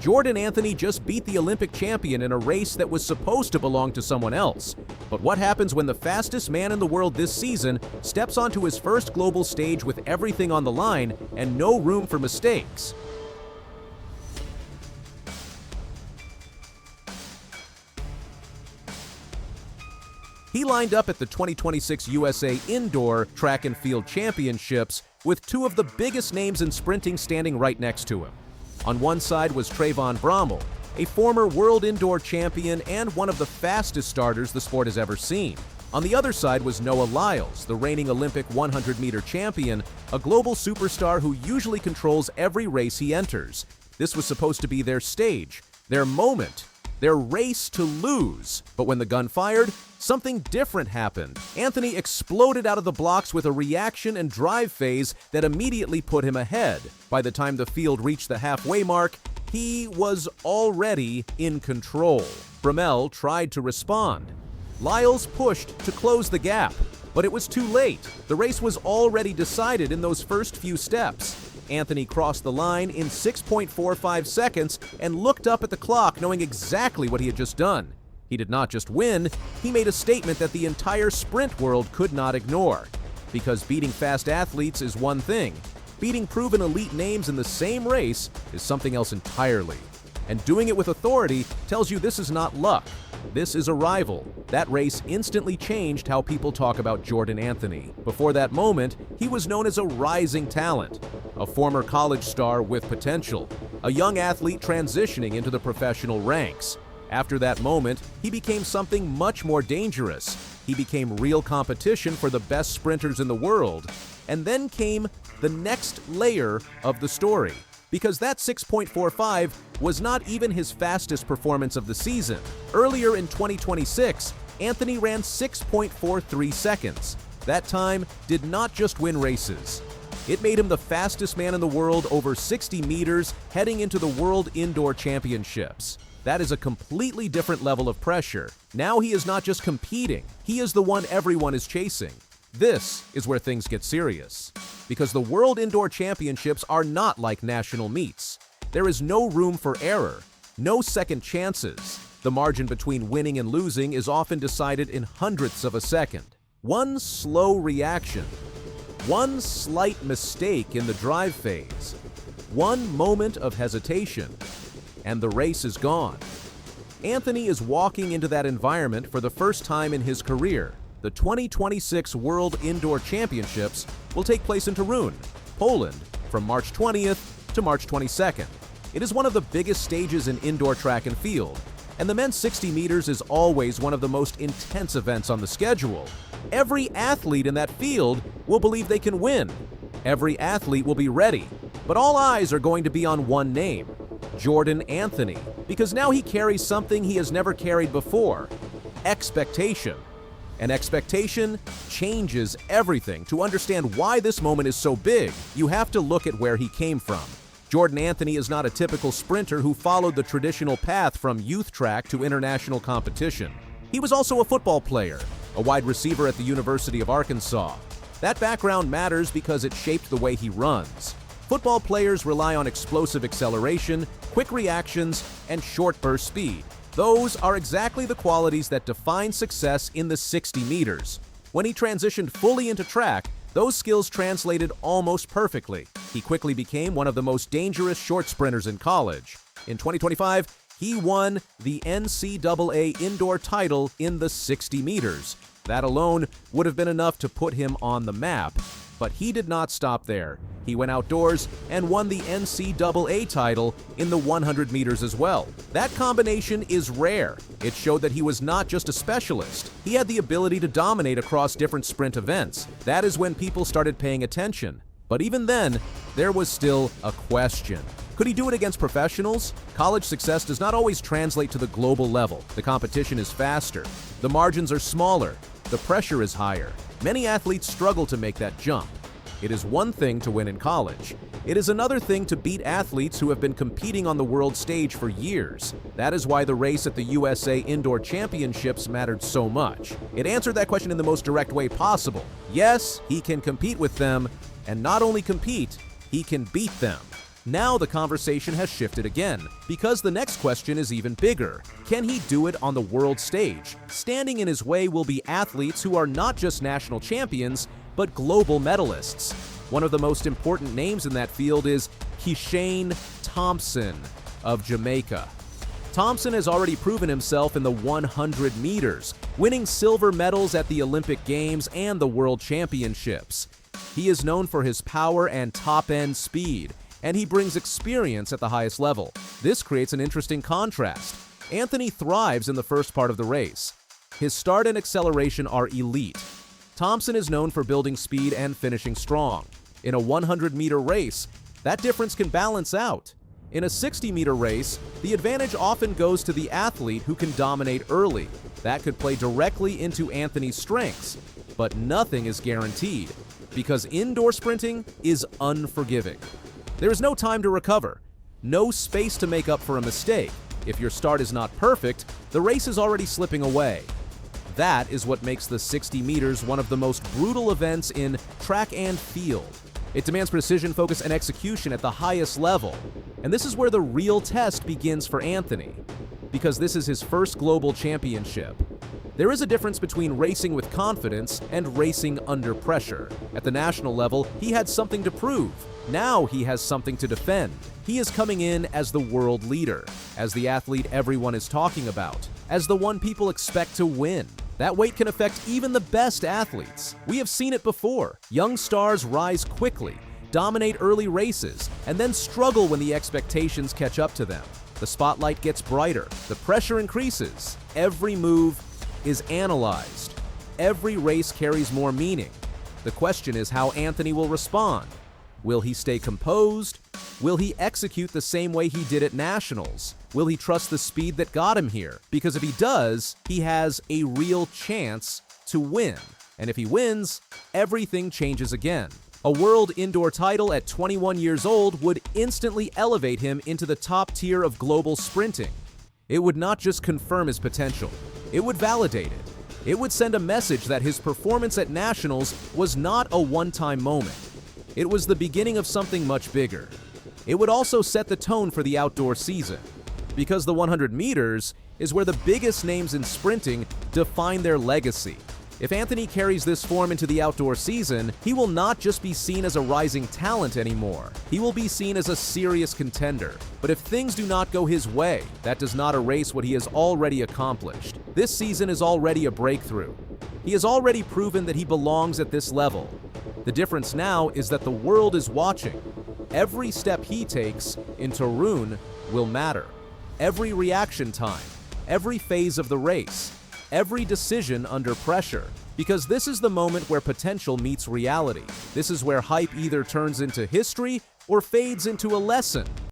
Jordan Anthony just beat the Olympic champion in a race that was supposed to belong to someone else. But what happens when the fastest man in the world this season steps onto his first global stage with everything on the line and no room for mistakes? He lined up at the 2026 USA Indoor Track and Field Championships with two of the biggest names in sprinting standing right next to him. On one side was Trayvon Bromell, a former world indoor champion and one of the fastest starters the sport has ever seen. On the other side was Noah Lyles, the reigning Olympic 100-meter champion, a global superstar who usually controls every race he enters. This was supposed to be their stage, their moment, their race to lose. But when the gun fired, something different happened. Anthony exploded out of the blocks with a reaction and drive phase that immediately put him ahead. By the time the field reached the halfway mark, he was already in control. Bromell tried to respond. Lyles pushed to close the gap, but it was too late. The race was already decided in those first few steps. Anthony crossed the line in 6.45 seconds and looked up at the clock knowing exactly what he had just done. He did not just win, he made a statement that the entire sprint world could not ignore. Because beating fast athletes is one thing, beating proven elite names in the same race is something else entirely. And doing it with authority tells you this is not luck. This is a rival. That race instantly changed how people talk about Jordan Anthony. Before that moment, he was known as a rising talent, a former college star with potential, a young athlete transitioning into the professional ranks. After that moment, he became something much more dangerous. He became real competition for the best sprinters in the world. And then came the next layer of the story. Because that 6.45 was not even his fastest performance of the season. Earlier in 2026, Anthony ran 6.43 seconds. That time did not just win races. It made him the fastest man in the world over 60 meters heading into the World Indoor Championships. That is a completely different level of pressure. Now he is not just competing, he is the one everyone is chasing. This is where things get serious. Because the World Indoor Championships are not like national meets. There is no room for error, no second chances. The margin between winning and losing is often decided in hundredths of a second. One slow reaction, one slight mistake in the drive phase, one moment of hesitation, and the race is gone. Anthony is walking into that environment for the first time in his career. The 2026 World Indoor Championships will take place in Toruń, Poland, from March 20th to March 22nd. It is one of the biggest stages in indoor track and field, and the men's 60 meters is always one of the most intense events on the schedule. Every athlete in that field will believe they can win. Every athlete will be ready, but all eyes are going to be on one name, Jordan Anthony, because now he carries something he has never carried before: expectation. And expectation changes everything. To understand why this moment is so big, you have to look at where he came from. Jordan Anthony is not a typical sprinter who followed the traditional path from youth track to international competition. He was also a football player, a wide receiver at the University of Arkansas. That background matters because it shaped the way he runs. Football players rely on explosive acceleration, quick reactions, and short burst speed. Those are exactly the qualities that define success in the 60 meters. When he transitioned fully into track, those skills translated almost perfectly. He quickly became one of the most dangerous short sprinters in college. In 2025, he won the NCAA indoor title in the 60 meters. That alone would have been enough to put him on the map. But he did not stop there. He went outdoors and won the NCAA title in the 100 meters as well. That combination is rare. It showed that he was not just a specialist. He had the ability to dominate across different sprint events. That is when people started paying attention. But even then, there was still a question. Could he do it against professionals? College success does not always translate to the global level. The competition is faster. The margins are smaller. The pressure is higher. Many athletes struggle to make that jump. It is one thing to win in college. It is another thing to beat athletes who have been competing on the world stage for years. That is why the race at the USA Indoor Championships mattered so much. It answered that question in the most direct way possible. Yes, he can compete with them, and not only compete, he can beat them. Now the conversation has shifted again, because the next question is even bigger. Can he do it on the world stage? Standing in his way will be athletes who are not just national champions, but global medalists. One of the most important names in that field is Kishane Thompson of Jamaica. Thompson has already proven himself in the 100 meters, winning silver medals at the Olympic Games and the World Championships. He is known for his power and top-end speed, and he brings experience at the highest level. This creates an interesting contrast. Anthony thrives in the first part of the race. His start and acceleration are elite. Thompson is known for building speed and finishing strong. In a 100-meter race, that difference can balance out. In a 60-meter race, the advantage often goes to the athlete who can dominate early. That could play directly into Anthony's strengths, but nothing is guaranteed, because indoor sprinting is unforgiving. There is no time to recover, no space to make up for a mistake. If your start is not perfect, the race is already slipping away. That is what makes the 60 meters one of the most brutal events in track and field. It demands precision, focus, and execution at the highest level. And this is where the real test begins for Anthony, because this is his first global championship. There is a difference between racing with confidence and racing under pressure. At the national level, he had something to prove. Now he has something to defend. He is coming in as the world leader, as the athlete everyone is talking about, as the one people expect to win. That weight can affect even the best athletes. We have seen it before. Young stars rise quickly, dominate early races, and then struggle when the expectations catch up to them. The spotlight gets brighter, the pressure increases, every move is analyzed. Every race carries more meaning. The question is how Anthony will respond. Will he stay composed? Will he execute the same way he did at nationals? Will he trust the speed that got him here? Because if he does, he has a real chance to win. And if he wins, everything changes again. A world indoor title at 21 years old would instantly elevate him into the top tier of global sprinting. It would not just confirm his potential, it would validate it. It would send a message that his performance at nationals was not a one-time moment. It was the beginning of something much bigger. It would also set the tone for the outdoor season, because the 100 meters is where the biggest names in sprinting define their legacy. If Anthony carries this form into the outdoor season, he will not just be seen as a rising talent anymore. He will be seen as a serious contender. But if things do not go his way, that does not erase what he has already accomplished. This season is already a breakthrough. He has already proven that he belongs at this level. The difference now is that the world is watching. Every step he takes in Toruń will matter. Every reaction time, every phase of the race, every decision under pressure. Because this is the moment where potential meets reality. This is where hype either turns into history or fades into a lesson.